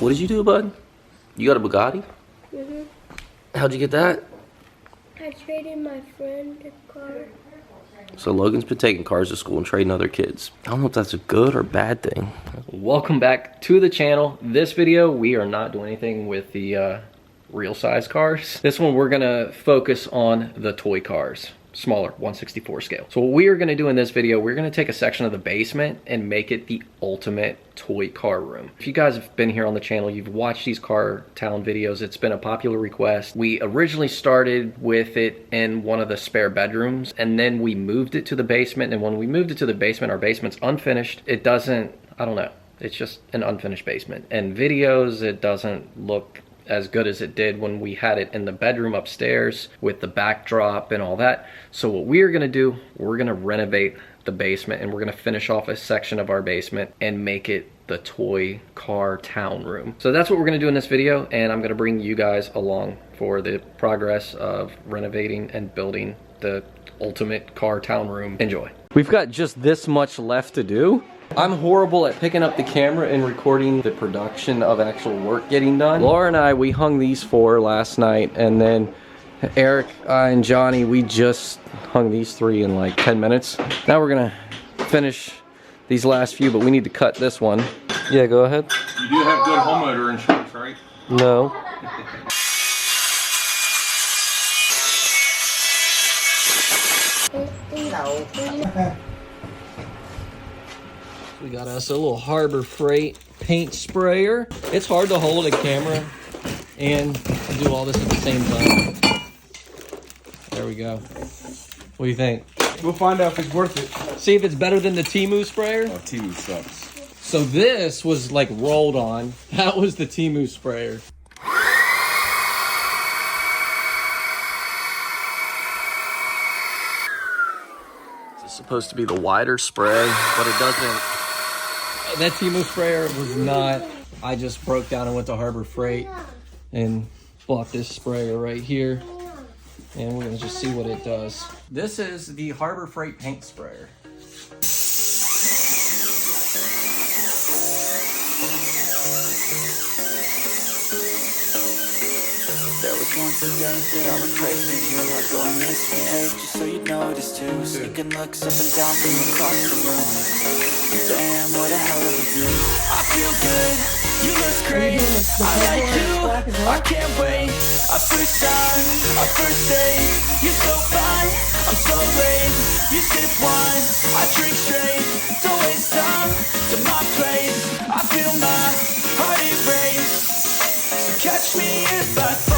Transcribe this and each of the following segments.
What did you do, bud? You got a Bugatti? Mm-hmm. How'd you get that? I traded my friend a car. So Logan's been taking cars to school and trading other kids. I don't know if that's a good or bad thing. Welcome back to the channel. This video, we are not doing anything with the real size cars. This one, we're gonna focus on the toy cars. Smaller, 1/64 scale. So what we are gonna do in this video, we're gonna take a section of the basement and make it the ultimate toy car room. If you guys have been here on the channel, you've watched these car town videos, it's been a popular request. We originally started with it in one of the spare bedrooms, and then we moved it to the basement, and when we moved it to the basement, our basement's unfinished. It doesn't, I don't know, it's just an unfinished basement. And videos, it doesn't look as good as it did when we had it in the bedroom upstairs with the backdrop and all that. So what we are gonna do, we're gonna renovate the basement, and we're gonna finish off a section of our basement and make it the toy car town room. So that's what we're gonna do in this video, and I'm gonna bring you guys along for the progress of renovating and building the ultimate car town room. Enjoy. We've got just this much left to do. I'm horrible at picking up the camera and recording the production of actual work getting done. Laura and I, we hung these 4 last night, and then Eric and Johnny, we just hung these 3 in like 10 minutes. Now we're gonna finish these last few, but we need to cut this one. Yeah, go ahead. You do have good homeowner insurance, right? No. We got us a little Harbor Freight paint sprayer. It's hard to hold a camera and do all this at the same time. There we go. What do you think? We'll find out if it's worth it. See if it's better than the Temu sprayer. Oh, Temu sucks. So this was like rolled on. That was the Temu sprayer. This is supposed to be the wider spray, but it doesn't. That Temu sprayer was not. I just broke down and went to Harbor Freight and bought this sprayer right here. And we're gonna just see what it does. This is the Harbor Freight paint sprayer. There was once a day that I would pray for you. I'd go and misbehave just so you'd notice too. Sneaking looks up and down from across the room. Damn, what a hell of a view. I feel good, you look great. I like you, I can't wait. Our first time, our first date. You're so fine, I'm so late. You sip wine, I drink straight. Don't waste time to my place. I feel my heart erase. So catch me if I fall.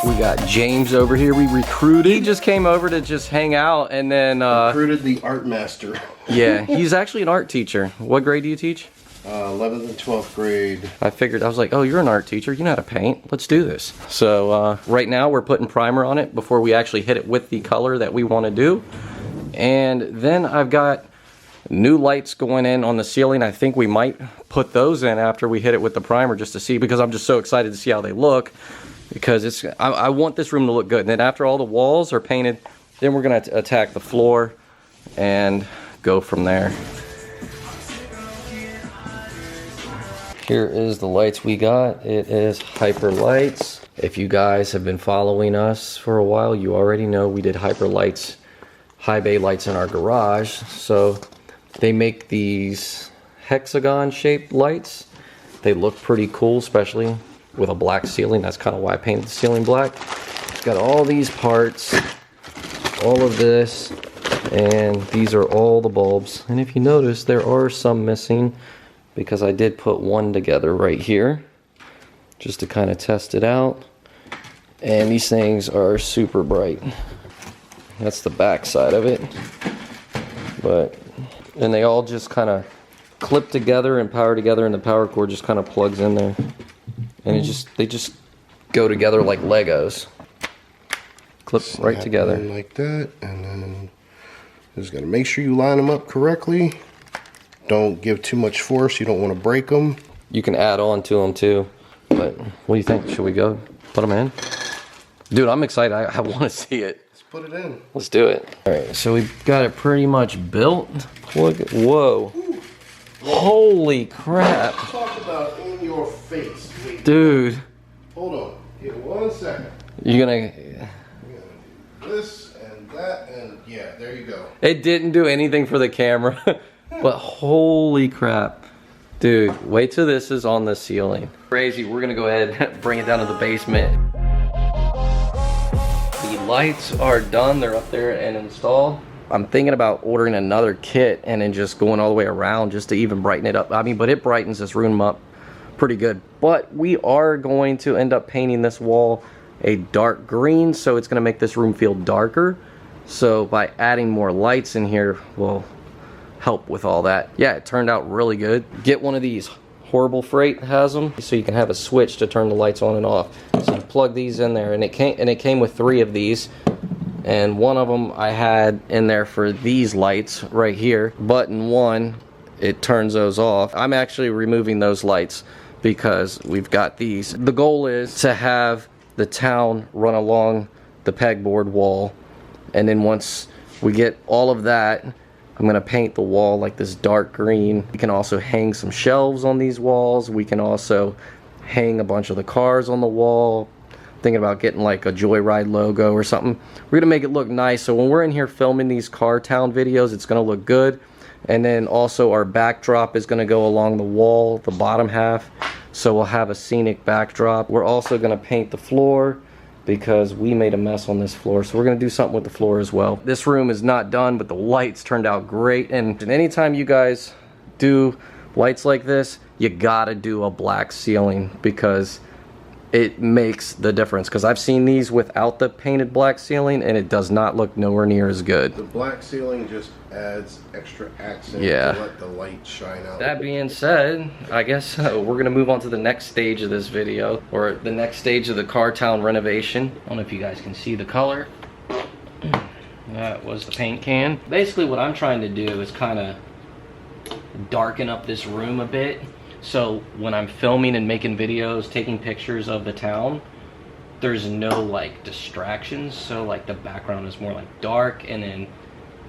We got James over here. We recruited. He just came over to just hang out, and then Recruited the art master. yeah, he's actually an art teacher. What grade do you teach? 11th and 12th grade. I figured, I was like, oh, you're an art teacher. You know how to paint. Let's do this. So right now we're putting primer on it before we actually hit it with the color that we want to do. And then I've got new lights going in on the ceiling. I think we might put those in after we hit it with the primer just to see, because I'm just so excited to see how they look. Because I want this room to look good. And then after all the walls are painted, then we're going to attack the floor and go from there. Here is the lights we got. It is HYPERLITEs. If you guys have been following us for a while, you already know we did HYPERLITEs, high bay lights in our garage. So they make these hexagon shaped lights. They look pretty cool, especially with a black ceiling. That's kind of why I painted the ceiling black. It's got all these parts, all of this, and these are all the bulbs. And if you notice, there are some missing, because I did put one together right here just to kind of test it out. And these things are super bright. That's the back side of it. And they all just kind of clip together and power together, and the power cord just kind of plugs in there. And they just go together like Legos. Clip right together. Like that, and then just got to make sure you line them up correctly. Don't give too much force. You don't want to break them. You can add on to them too. But what do you think? Should we go put them in? Dude, I'm excited. I want to see it. Let's put it in. Let's do it. All right, so we've got it pretty much built. Look at, whoa. Ooh. Holy crap. Talk about in your face. Wait. Dude. Hold on. Give me 1 second. You're gonna... We're gonna do this and that and yeah, there you go. It didn't do anything for the camera, but holy crap. Dude, wait till this is on the ceiling. Crazy, we're gonna go ahead and bring it down to the basement. The lights are done, they're up there and installed. I'm thinking about ordering another kit and then just going all the way around just to even brighten it up. I mean, but it brightens this room up pretty good. But we are going to end up painting this wall a dark green, so it's gonna make this room feel darker. So by adding more lights in here will help with all that. Yeah, it turned out really good. Get one of these. Horrible Freight has them, so you can have a switch to turn the lights on and off. So you plug these in there, and it came with 3 of these, and one of them I had in there for these lights right here. Button 1, it turns those off. I'm actually removing those lights because we've got these. The goal is to have the town run along the pegboard wall, and then once we get all of that, I'm gonna paint the wall like this dark green. We can also hang some shelves on these walls. We can also hang a bunch of the cars on the wall. Thinking about getting like a Joyride logo or something. We're gonna make it look nice, so when we're in here filming these car town videos, it's gonna look good. And then also our backdrop is gonna go along the wall, the bottom half, so we'll have a scenic backdrop. We're also gonna paint the floor because we made a mess on this floor, so we're gonna do something with the floor as well. This room is not done, but the lights turned out great. And anytime you guys do lights like this, you gotta do a black ceiling because it makes the difference. Because I've seen these without the painted black ceiling and it does not look nowhere near as good. The black ceiling just adds extra accent Yeah. to let the light shine out. That being said, I guess we're gonna move on to the next stage of this video, or the next stage of the car town renovation. I don't know if you guys can see the color. That was the paint can. Basically what I'm trying to do is kind of darken up this room a bit, so when I'm filming and making videos, taking pictures of the town, there's no like distractions. So like the background is more like dark, and then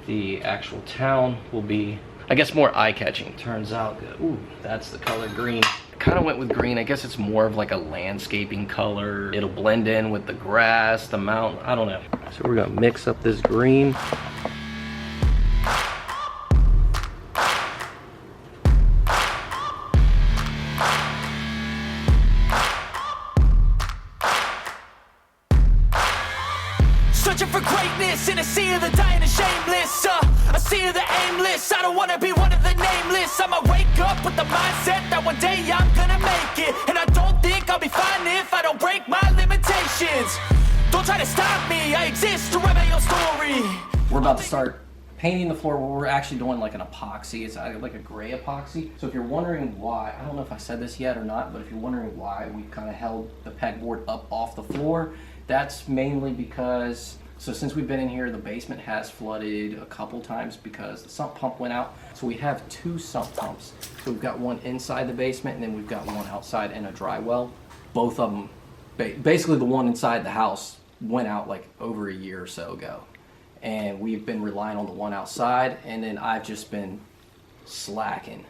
the actual town will be, I guess, more eye-catching. Turns out good. Ooh, that's the color green. Kind of went with green. I guess it's more of like a landscaping color. It'll blend in with the grass, the mountain, I don't know. So we're gonna mix up this green. Searching for greatness in a sea of the dying and shameless, a sea of the aimless. I don't wanna be one of the nameless. I'ma wake up with the mindset that one day I'm gonna make it, and I don't think I'll be fine if I don't break my limitations. Don't try to stop me, I exist to write my own story. We're about to start painting the floor. We're actually doing like an epoxy. It's like a gray epoxy. So if you're wondering why, I don't know if I said this yet or not, but if you're wondering why we kind of held the pegboard up off the floor, that's mainly because, so since we've been in here, the basement has flooded a couple times because the sump pump went out. So we have 2 sump pumps. So we've got one inside the basement, and then we've got one outside in a dry well. Both of them, basically the one inside the house went out like over a year or so ago. And we've been relying on the one outside, and then I've just been slacking.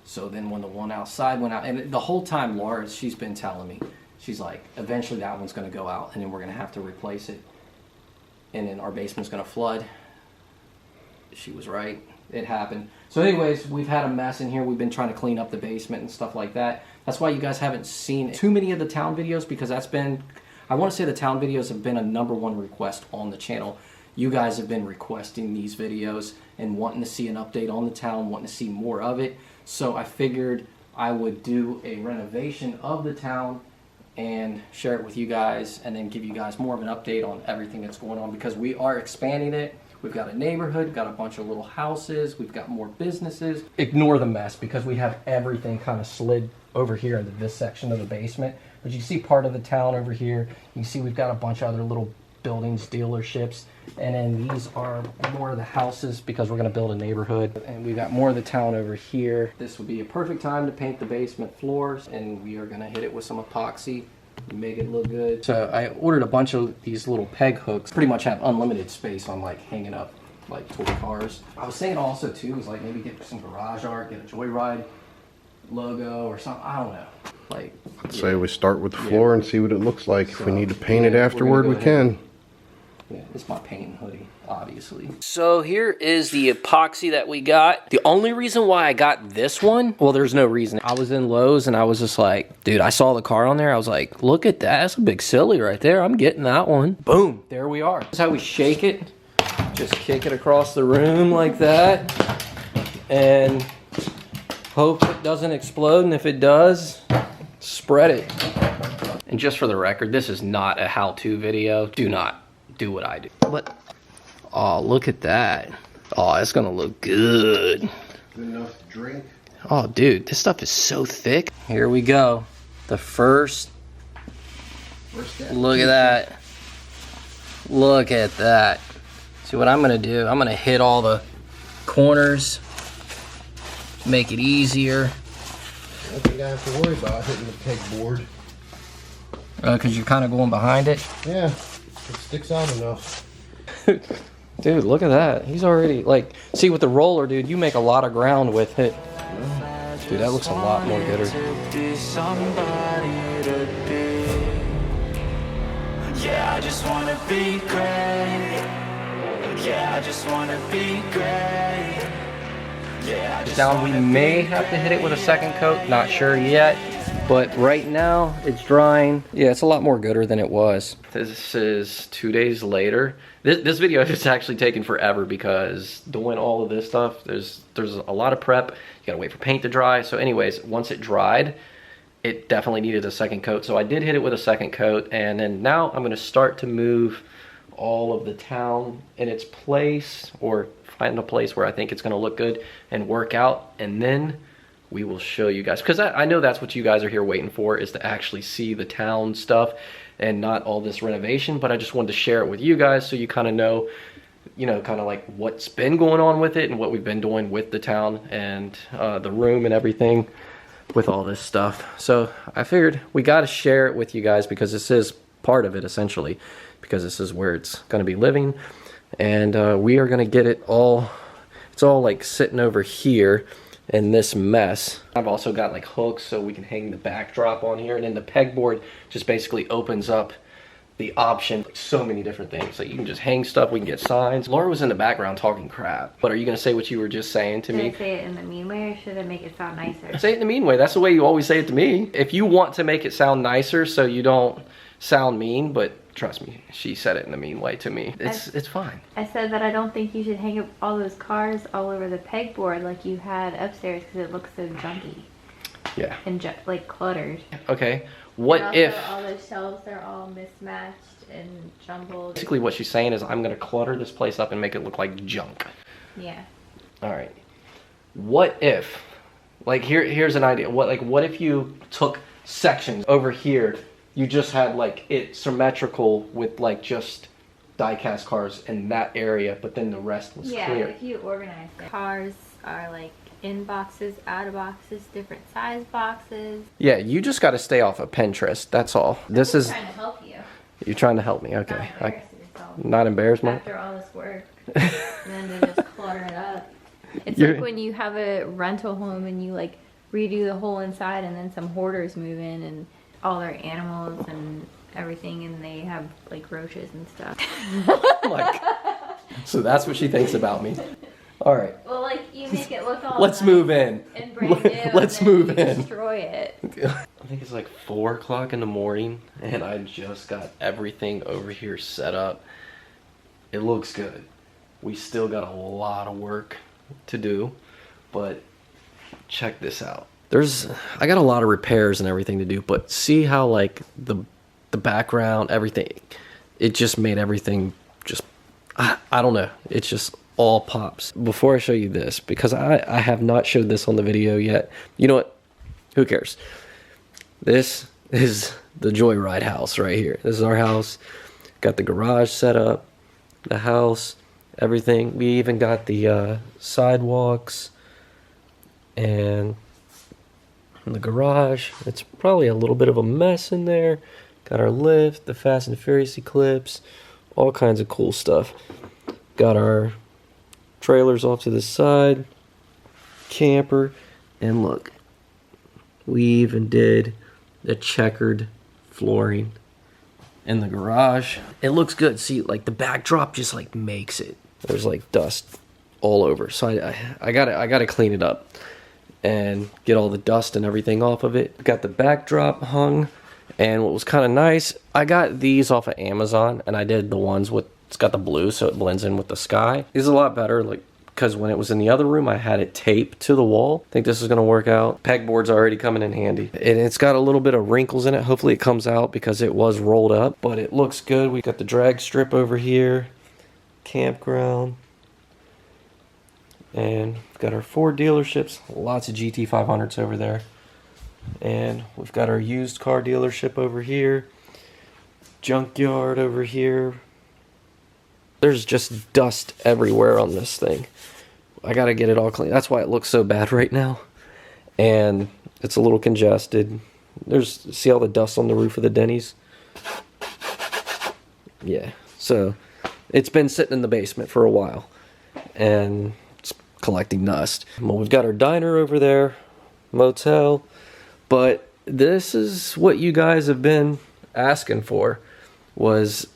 So then when the one outside went out, and the whole time Laura, she's been telling me, she's like, eventually that one's gonna go out, and then we're gonna have to replace it. And then our basement's gonna flood. She was right, it happened. So anyways, we've had a mess in here. We've been trying to clean up the basement and stuff like that. That's why you guys haven't seen too many of the town videos, because that's been, I wanna say the town videos have been a #1 request on the channel. You guys have been requesting these videos and wanting to see an update on the town, wanting to see more of it. So I figured I would do a renovation of the town and share it with you guys, and then give you guys more of an update on everything that's going on, because we are expanding it. We've got a neighborhood, got a bunch of little houses, we've got more businesses. Ignore the mess, because we have everything kind of slid over here into this section of the basement. But you see part of the town over here. You can see we've got a bunch of other little buildings, dealerships, and then these are more of the houses because we're going to build a neighborhood. And we've got more of the town over here. This would be a perfect time to paint the basement floors, and we are going to hit it with some epoxy make it look good. So I ordered a bunch of these little peg hooks. Pretty much have unlimited space on like hanging up like toy cars. I was thinking also too is like maybe get some garage art, get a Joyride logo or something. I don't know. Like I'd say we start with the floor and see what it looks like. If we need to paint it afterward, we can. Yeah, it's my painting hoodie, obviously. So here is the epoxy that we got. The only reason why I got this one, well, there's no reason. I was in Lowe's and I was just like, dude, I saw the car on there. I was like, look at that. That's a big silly right there. I'm getting that one. Boom, there we are. That's how we shake it. Just kick it across the room like that. And hope it doesn't explode. And if it does, spread it. And just for the record, this is not a how-to video. Do not do what I do. But oh, look at that. Oh, it's gonna look good. Good enough to drink. Oh, dude, this stuff is so thick. Here we go. The first look at that. Look at that. See what I'm gonna do? I'm gonna hit all the corners, make it easier. I don't think I have to worry about hitting the pegboard. Because you're kind of going behind it. Yeah, it sticks out enough. Dude, look at that. He's already, like, see with the roller, dude, you make a lot of ground with it. Dude, that looks a lot more gooder. Yeah, I just wanna be great. Yeah, I just wanna be great. Yeah, I just Down, we may have to hit it with a second coat, not sure yet. But right now, it's drying. Yeah, it's a lot more gooder than it was. This is 2 days later. This video is actually taking forever because doing all of this stuff, there's a lot of prep. You gotta wait for paint to dry. So anyways, once it dried, it definitely needed a second coat. So I did hit it with a second coat, and then now I'm gonna start to move all of the town in its place, or find a place where I think it's gonna look good and work out, and then we will show you guys, because I know that's what you guys are here waiting for, is to actually see the town stuff and not all this renovation. But I just wanted to share it with you guys so you kind of know, you know, kind of like what's been going on with it and what we've been doing with the town and the room and everything with all this stuff. So I figured we got to share it with you guys because this is part of it essentially, because this is where it's going to be living, and we are going to get it all. It's all like sitting over here in this mess. I've also got like hooks so we can hang the backdrop on here, and then the pegboard just basically opens up the option, like so many different things. So you can just hang stuff, we can get signs. Laura was in the background talking crap. But are you gonna say what you were just saying to me? Should I say it in the mean way, or should I make it sound nicer? Say it in the mean way. That's the way you always say it to me. If you want to make it sound nicer so you don't sound mean, but trust me, she said it in the mean way to me. It's fine. I said that I don't think you should hang up all those cars all over the pegboard like you had upstairs because it looks so junky. Yeah. And like cluttered. Okay. What and if... all those shelves are all mismatched and jumbled. Basically what she's saying is I'm going to clutter this place up and make it look like junk. Yeah. All right. What if, like here's an idea. What if you took sections over here, you just had like it symmetrical with like just die-cast cars in that area, but then the rest was Yeah, clear. if you organize it. Cars are like in boxes, out of boxes, different size boxes. Yeah, you just got to stay off of Pinterest. That's all. This is... trying to help you. You're trying to help me. Okay. Not embarrass yourself. Not embarrassment. After all this work, and then to just clutter it up. It's You're- like when you have a rental home and you like redo the whole inside, and then some hoarders move in and all their animals and everything, and they have like roaches and stuff. Oh my God. So that's what she thinks about me. All right. Well, like you make it look all Let's nice move in. and brand new. Let's and then move you in. Destroy it. I think it's like 4 o'clock in the morning, and I just got everything over here set up. It looks good. We still got a lot of work to do, but check this out. I got a lot of repairs and everything to do, but see how like the background, everything, it just made everything just, I don't know. It's just all pops. Before I show you this, because I have not showed this on the video yet. You know what? Who cares? This is the Joyride house right here. This is our house. Got the garage set up, the house, everything. We even got the sidewalks and the garage. It's probably a little bit of a mess in there, Got our lift, the Fast and Furious clips, all kinds of cool stuff. Got our trailers off to the side, camper, and look, we even did the checkered flooring in the garage. It looks good. See, like the backdrop just like makes it. There's like dust all over, so I gotta clean it up and get all the dust and everything off of it. Got the backdrop hung, and what was kind of nice, I got these off of Amazon, and I did the ones with, it's got the blue so it blends in with the sky. These are a lot better, like, because when it was in the other room I had it taped to the wall. I think this is gonna work out. Pegboard's already coming in handy, and it's got a little bit of wrinkles in it. Hopefully it comes out because it was rolled up, but it looks good. We got the drag strip over here, campground, and we've got our Ford dealerships, lots of GT500s over there, and we've got our used car dealership over here, junkyard over here. There's just dust everywhere on this thing. I gotta get it all clean. That's why it looks so bad right now, and it's a little congested. See all the dust on the roof of the Denny's? Yeah, so it's been sitting in the basement for a while, and it's collecting dust. Well, we've got our diner over there, motel, but this is what you guys have been asking for, was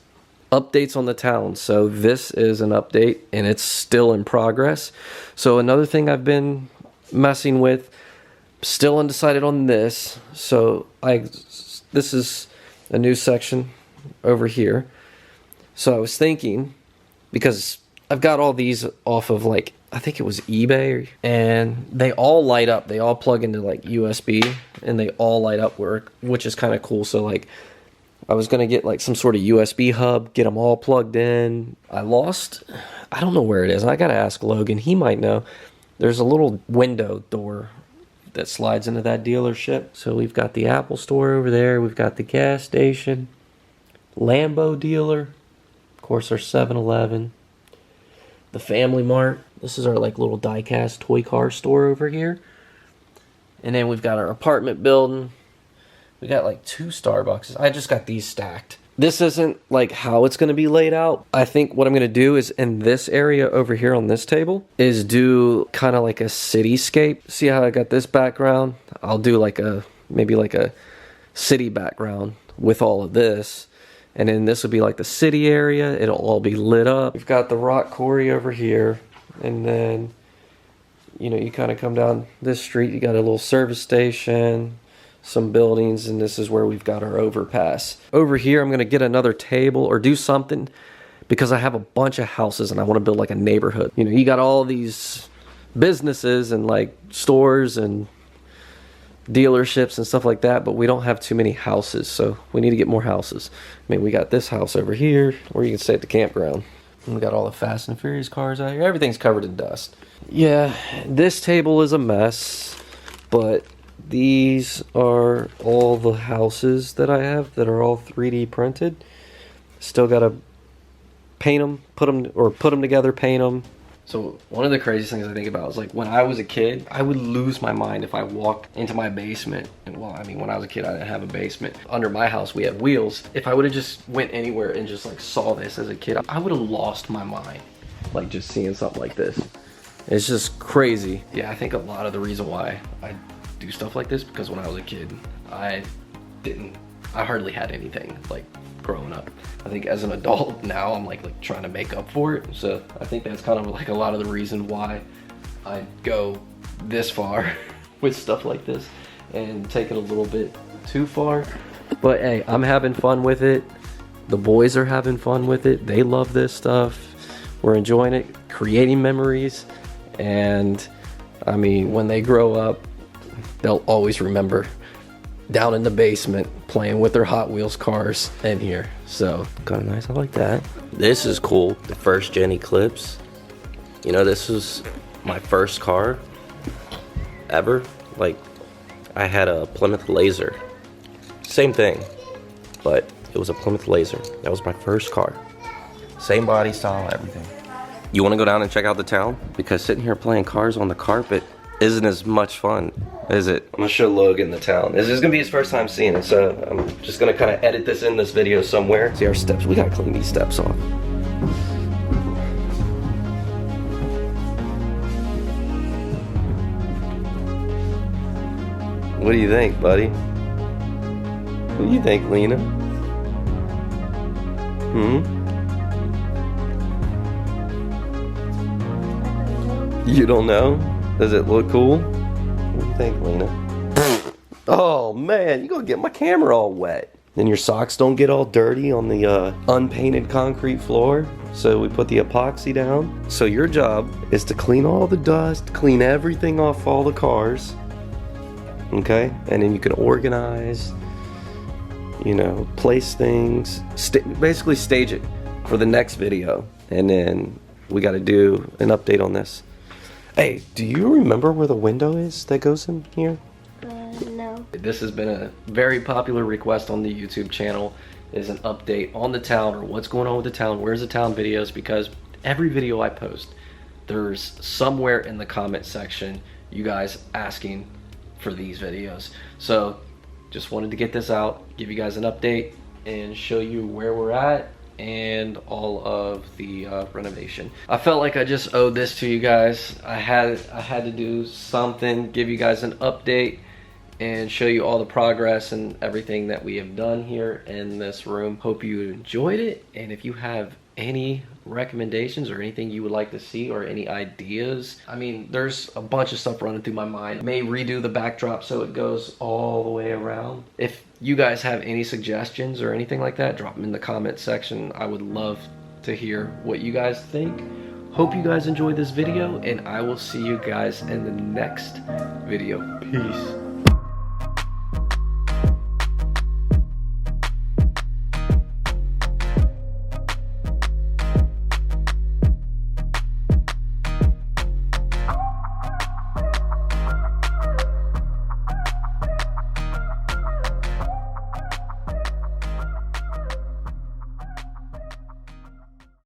updates on the town. So this is an update, and it's still in progress. So another thing I've been messing with, still undecided on this. So this is a new section over here. So I was thinking, because I've got all these off of, like, I think it was eBay, and they all light up. They all plug into like USB, and they all light up, which is kind of cool. So like, I was going to get like some sort of USB hub, get them all plugged in. I don't know where it is. I got to ask Logan. He might know. There's a little window door that slides into that dealership. So we've got the Apple store over there. We've got the gas station, Lambo dealer, of course our 7-Eleven, the Family Mart. This is our like little die-cast toy car store over here. And then we've got our apartment building. We got like 2 Starbucks. I just got these stacked. This isn't like how it's going to be laid out. I think what I'm going to do is in this area over here on this table is do kind of like a cityscape. See how I got this background? I'll do like maybe like a city background with all of this. And then this will be like the city area. It'll all be lit up. We've got the rock quarry over here. And then, you know, you kind of come down this street. You got a little service station, some buildings, and this is where we've got our overpass. Over here I'm going to get another table or do something, because I have a bunch of houses and I want to build like a neighborhood. You know, you got all these businesses and like stores and dealerships and stuff like that, but we don't have too many houses, so we need to get more houses. I mean, we got this house over here where you can stay at the campground. And we got all the Fast and Furious cars out here. Everything's covered in dust. Yeah, this table is a mess, but these are all the houses that I have that are all 3D printed. Still gotta paint them, put them together, paint them. So one of the craziest things I think about is like when I was a kid, I would lose my mind if I walked into my basement. And well, I mean, when I was a kid, I didn't have a basement. Under my house, we had wheels. If I would have just went anywhere and just like saw this as a kid, I would have lost my mind. Like just seeing something like this. It's just crazy. Yeah, I think a lot of the reason why I do stuff like this, because when I was a kid, I hardly had anything like growing up. I think as an adult now, I'm like trying to make up for it. So I think that's kind of like a lot of the reason why I go this far with stuff like this and take it a little bit too far. But hey, I'm having fun with it. The boys are having fun with it. They love this stuff. We're enjoying it, creating memories. And I mean, when they grow up, they'll always remember down in the basement playing with their Hot Wheels cars in here. So kind of nice. I like that. This is cool. The first gen Eclipse. You know, this was my first car ever. Like, I had a Plymouth Laser. Same thing, but it was a Plymouth Laser. That was my first car. Same body style, everything. You want to go down and check out the town? Because sitting here playing cars on the carpet isn't as much fun, is it? I'm gonna show Logan the town. This is gonna be his first time seeing it, so I'm just gonna kind of edit this in this video somewhere. See our steps. We gotta clean these steps off. What do you think, buddy? What do you think, Lena? You don't know? Does it look cool? What do you think, Lena? Oh man, you're gonna get my camera all wet. Then your socks don't get all dirty on the unpainted concrete floor. So we put the epoxy down. So your job is to clean all the dust, clean everything off all the cars. Okay? And then you can organize, you know, place things, basically stage it for the next video. And then we gotta do an update on this. Hey, do you remember where the window is that goes in here? No. This has been a very popular request on the YouTube channel, is an update on the town, or what's going on with the town, where's the town videos, because every video I post, there's somewhere in the comment section you guys asking for these videos. So just wanted to get this out, give you guys an update, and show you where we're at and all of the renovation. I felt like I just owed this to you guys. I had to do something, give you guys an update and show you all the progress and everything that we have done here in this room. Hope you enjoyed it, and if you have any recommendations or anything you would like to see or any ideas, I mean, there's a bunch of stuff running through my mind. I may redo the backdrop so it goes all the way around. If you guys have any suggestions or anything like that, drop them in the comment section. I would love to hear what you guys think. Hope you guys enjoyed this video, and I will see you guys in the next video. Peace.